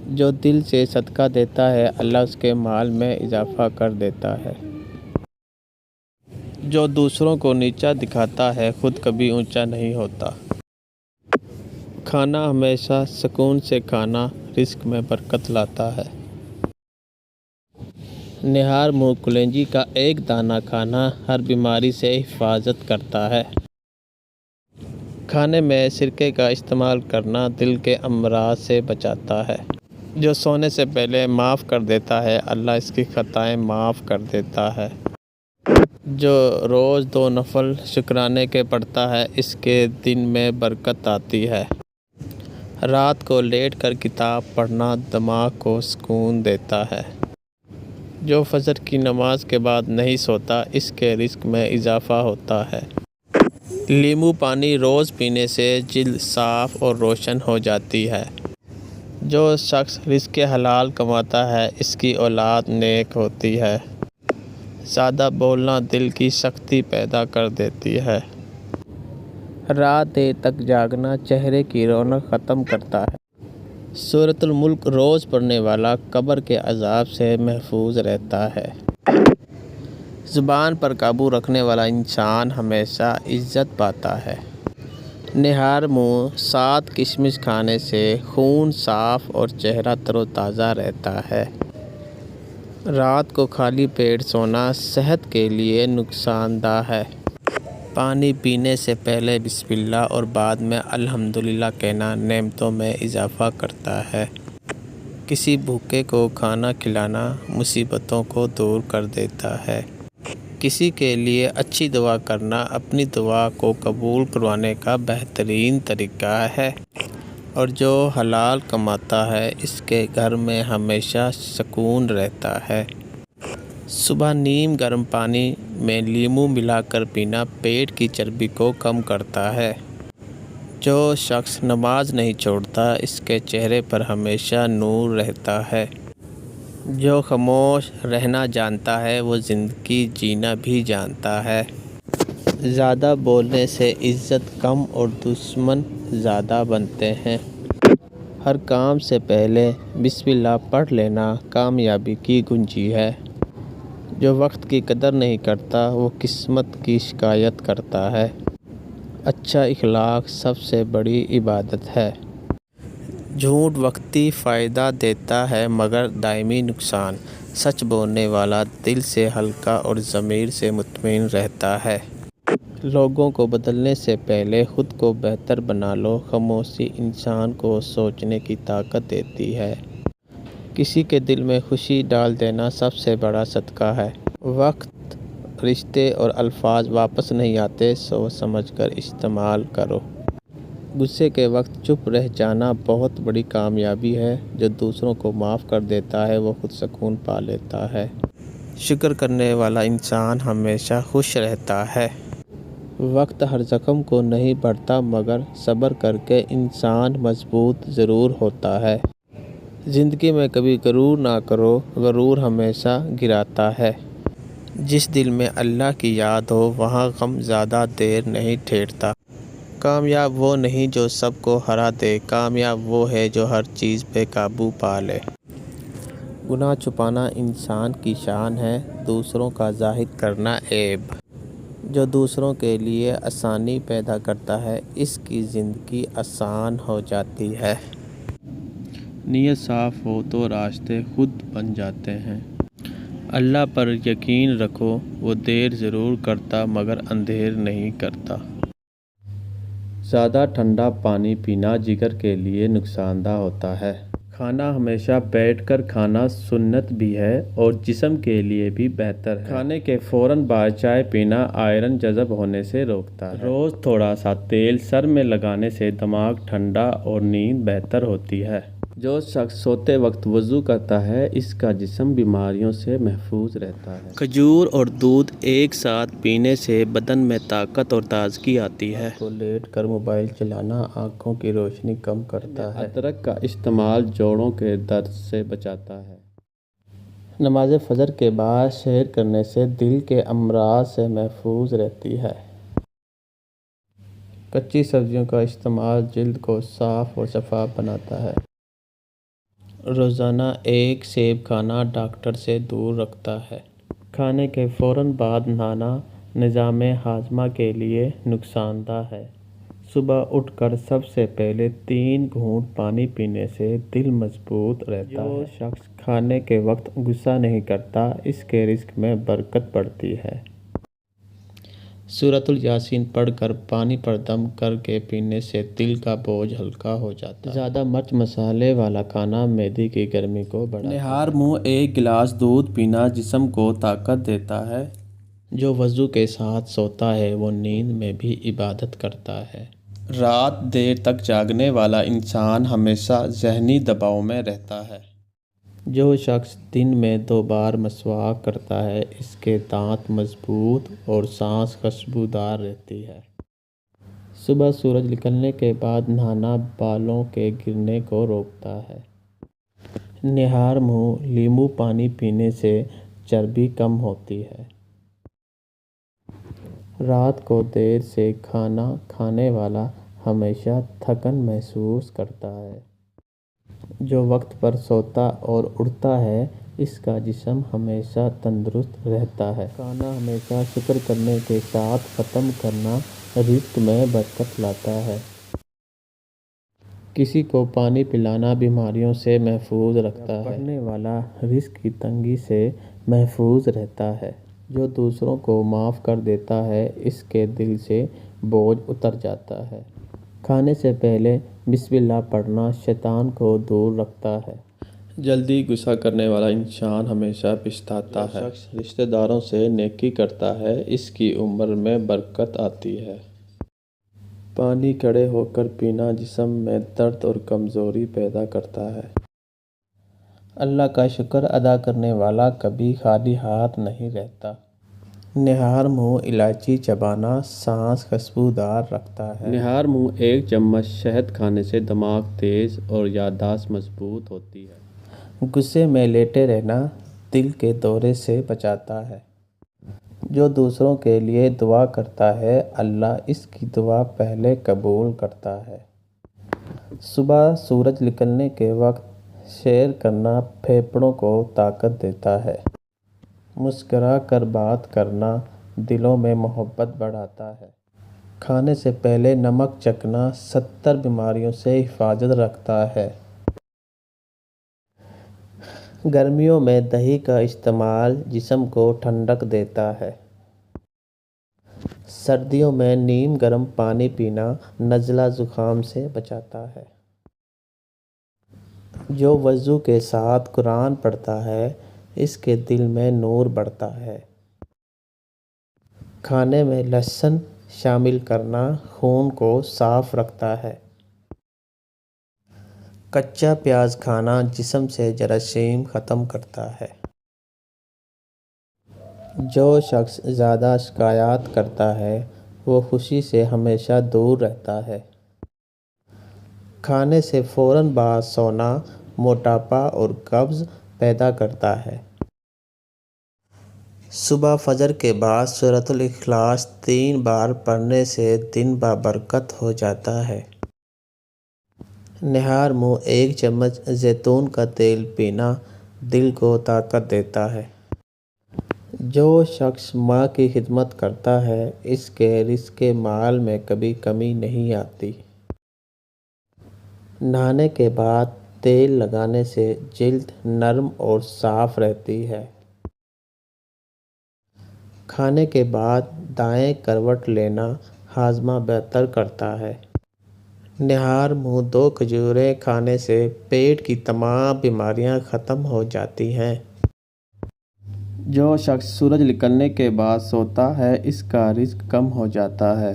جو دل سے صدقہ دیتا ہے اللہ اس کے مال میں اضافہ کر دیتا ہے۔ جو دوسروں کو نیچا دکھاتا ہے خود کبھی اونچا نہیں ہوتا۔ کھانا ہمیشہ سکون سے کھانا رزق میں برکت لاتا ہے۔ نہار منہ کلنجی کا ایک دانہ کھانا ہر بیماری سے حفاظت کرتا ہے۔ کھانے میں سرکے کا استعمال کرنا دل کے امراض سے بچاتا ہے۔ جو سونے سے پہلے معاف کر دیتا ہے اللہ اس کی خطائیں معاف کر دیتا ہے۔ جو روز 2 نفل شکرانے کے پڑھتا ہے اس کے دن میں برکت آتی ہے۔ رات کو لیٹ کر کتاب پڑھنا دماغ کو سکون دیتا ہے۔ جو فجر کی نماز کے بعد نہیں سوتا اس کے رزق میں اضافہ ہوتا ہے۔ لیمو پانی روز پینے سے جلد صاف اور روشن ہو جاتی ہے۔ جو شخص رزق حلال کماتا ہے اس کی اولاد نیک ہوتی ہے۔ زیادہ بولنا دل کی سختی پیدا کر دیتی ہے۔ رات دیر تک جاگنا چہرے کی رونق ختم کرتا ہے۔ سورۃ الملک روز پڑھنے والا قبر کے عذاب سے محفوظ رہتا ہے۔ زبان پر قابو رکھنے والا انسان ہمیشہ عزت پاتا ہے۔ نہار منہ 7 کشمش کھانے سے خون صاف اور چہرہ تر و تازہ رہتا ہے۔ رات کو خالی پیٹ سونا صحت کے لیے نقصان دہ ہے۔ پانی پینے سے پہلے بسم اللہ اور بعد میں الحمدللہ کہنا نعمتوں میں اضافہ کرتا ہے۔ کسی بھوکے کو کھانا کھلانا مصیبتوں کو دور کر دیتا ہے۔ کسی کے لیے اچھی دعا کرنا اپنی دعا کو قبول کروانے کا بہترین طریقہ ہے۔ اور جو حلال کماتا ہے اس کے گھر میں ہمیشہ سکون رہتا ہے۔ صبح نیم گرم پانی میں لیموں ملا کر پینا پیٹ کی چربی کو کم کرتا ہے۔ جو شخص نماز نہیں چھوڑتا اس کے چہرے پر ہمیشہ نور رہتا ہے۔ جو خاموش رہنا جانتا ہے وہ زندگی جینا بھی جانتا ہے۔ زیادہ بولنے سے عزت کم اور دشمن زیادہ بنتے ہیں۔ ہر کام سے پہلے بسم اللہ پڑھ لینا کامیابی کی کنجی ہے۔ جو وقت کی قدر نہیں کرتا وہ قسمت کی شکایت کرتا ہے۔ اچھا اخلاق سب سے بڑی عبادت ہے۔ جھوٹ وقتی فائدہ دیتا ہے مگر دائمی نقصان۔ سچ بولنے والا دل سے ہلکا اور ضمیر سے مطمئن رہتا ہے۔ لوگوں کو بدلنے سے پہلے خود کو بہتر بنا لو۔ خاموشی انسان کو سوچنے کی طاقت دیتی ہے۔ کسی کے دل میں خوشی ڈال دینا سب سے بڑا صدقہ ہے۔ وقت، رشتے اور الفاظ واپس نہیں آتے سوچ سمجھ کر استعمال کرو۔ غصے کے وقت چپ رہ جانا بہت بڑی کامیابی ہے۔ جو دوسروں کو معاف کر دیتا ہے وہ خود سکون پا لیتا ہے۔ شکر کرنے والا انسان ہمیشہ خوش رہتا ہے۔ وقت ہر زخم کو نہیں بھرتا مگر صبر کر کے انسان مضبوط ضرور ہوتا ہے۔ زندگی میں کبھی غرور نہ کرو، غرور ہمیشہ گراتا ہے۔ جس دل میں اللہ کی یاد ہو وہاں غم زیادہ دیر نہیں ٹھہرتا۔ کامیاب وہ نہیں جو سب کو ہرا دے، کامیاب وہ ہے جو ہر چیز پہ قابو پا لے۔ گناہ چھپانا انسان کی شان ہے، دوسروں کا ظاہر کرنا عیب۔ جو دوسروں کے لیے آسانی پیدا کرتا ہے اس کی زندگی آسان ہو جاتی ہے۔ نیت صاف ہو تو راستے خود بن جاتے ہیں۔ اللہ پر یقین رکھو، وہ دیر ضرور کرتا مگر اندھیر نہیں کرتا۔ زیادہ ٹھنڈا پانی پینا جگر کے لیے نقصان دہ ہوتا ہے۔ کھانا ہمیشہ بیٹھ کر کھانا سنت بھی ہے اور جسم کے لیے بھی بہتر ہے۔ کھانے کے فوراً بعد چائے پینا آئرن جذب ہونے سے روکتا ہے۔ روز تھوڑا سا تیل سر میں لگانے سے دماغ ٹھنڈا اور نیند بہتر ہوتی ہے۔ جو شخص سوتے وقت وضو کرتا ہے اس کا جسم بیماریوں سے محفوظ رہتا ہے۔ کھجور اور دودھ ایک ساتھ پینے سے بدن میں طاقت اور تازگی آتی ہے۔ کو لیٹ کر موبائل چلانا آنکھوں کی روشنی کم کرتا ہے۔ ادرک کا استعمال جوڑوں کے درد سے بچاتا ہے۔ نماز فجر کے بعد سحر کرنے سے دل کے امراض سے محفوظ رہتی ہے۔ کچی سبزیوں کا استعمال جلد کو صاف اور شفاف بناتا ہے۔ روزانہ ایک سیب کھانا ڈاکٹر سے دور رکھتا ہے۔ کھانے کے فوراً بعد نہانا نظام ہاضمہ کے لیے نقصان دہ ہے۔ صبح اٹھ کر سب سے پہلے 3 گھونٹ پانی پینے سے دل مضبوط رہتا ہے۔ جو شخص کھانے کے وقت غصہ نہیں کرتا، اس کے رزق میں برکت بڑھتی ہے۔ سورۃ الیاسین پڑھ کر پانی پر دم کر کے پینے سے دل کا بوجھ ہلکا ہو جاتا ہے۔ زیادہ مرچ مسالے والا کھانا معدے کی گرمی کو بڑھاتا ہے۔ نہار منہ ایک گلاس دودھ پینا جسم کو طاقت دیتا ہے۔ جو وضو کے ساتھ سوتا ہے وہ نیند میں بھی عبادت کرتا ہے۔ رات دیر تک جاگنے والا انسان ہمیشہ ذہنی دباؤ میں رہتا ہے۔ جو شخص دن میں 2 بار مسواک کرتا ہے، اس کے دانت مضبوط اور سانس خوشبودار رہتی ہے۔ صبح سورج نکلنے کے بعد نہانا بالوں کے گرنے کو روکتا ہے۔ نہار منہ لیموں پانی پینے سے چربی کم ہوتی ہے۔ رات کو دیر سے کھانا کھانے والا ہمیشہ تھکن محسوس کرتا ہے۔ جو وقت پر سوتا اور اٹھتا ہے، اس کا جسم ہمیشہ تندرست رہتا ہے۔ کھانا ہمیشہ شکر کرنے کے ساتھ ختم کرنا رزق میں برکت لاتا ہے۔ کسی کو پانی پلانا بیماریوں سے محفوظ رکھتا ہے۔ پڑھنے والا رزق کی تنگی سے محفوظ رہتا ہے۔ جو دوسروں کو معاف کر دیتا ہے، اس کے دل سے بوجھ اتر جاتا ہے۔ کھانے سے پہلے بسم اللہ پڑھنا شیطان کو دور رکھتا ہے۔ جلدی غصہ کرنے والا انسان ہمیشہ پچھتاتا ہے۔ جو شخص رشتہ داروں سے نیکی کرتا ہے، اس کی عمر میں برکت آتی ہے۔ پانی کھڑے ہو کر پینا جسم میں درد اور کمزوری پیدا کرتا ہے۔ اللہ کا شکر ادا کرنے والا کبھی خالی ہاتھ نہیں رہتا۔ نہار منہ الائچی چبانا سانس خوشبودار رکھتا ہے۔ نہار منہ ایک چمچ شہد کھانے سے دماغ تیز اور یادداشت مضبوط ہوتی ہے۔ غصے میں لیٹے رہنا دل کے دورے سے بچاتا ہے۔ جو دوسروں کے لیے دعا کرتا ہے، اللہ اس کی دعا پہلے قبول کرتا ہے۔ صبح سورج نکلنے کے وقت سیر کرنا پھیپھڑوں کو طاقت دیتا ہے۔ مسکرا کر بات کرنا دلوں میں محبت بڑھاتا ہے۔ کھانے سے پہلے نمک چکھنا 70 بیماریوں سے حفاظت رکھتا ہے۔ گرمیوں میں دہی کا استعمال جسم کو ٹھنڈک دیتا ہے۔ سردیوں میں نیم گرم پانی پینا نزلہ زکام سے بچاتا ہے۔ جو وضو کے ساتھ قرآن پڑھتا ہے، اس کے دل میں نور بڑھتا ہے۔ کھانے میں لہسن شامل کرنا خون کو صاف رکھتا ہے۔ کچا پیاز کھانا جسم سے جراثیم ختم کرتا ہے۔ جو شخص زیادہ شکایات کرتا ہے، وہ خوشی سے ہمیشہ دور رہتا ہے۔ کھانے سے فوراً بعد سونا موٹاپا اور قبض پیدا کرتا ہے۔ صبح فجر کے بعد سورۃ الاخلاص 3 بار پڑھنے سے دن بابرکت ہو جاتا ہے۔ نہار منہ ایک چمچ زیتون کا تیل پینا دل کو طاقت دیتا ہے۔ جو شخص ماں کی خدمت کرتا ہے، اس کے رزق مال میں کبھی کمی نہیں آتی۔ نہانے کے بعد تیل لگانے سے جلد نرم اور صاف رہتی ہے۔ کھانے کے بعد دائیں کروٹ لینا ہاضمہ بہتر کرتا ہے۔ نہار منہ 2 کھجوریں کھانے سے پیٹ کی تمام بیماریاں ختم ہو جاتی ہیں۔ جو شخص سورج نکلنے کے بعد سوتا ہے، اس کا رزق کم ہو جاتا ہے۔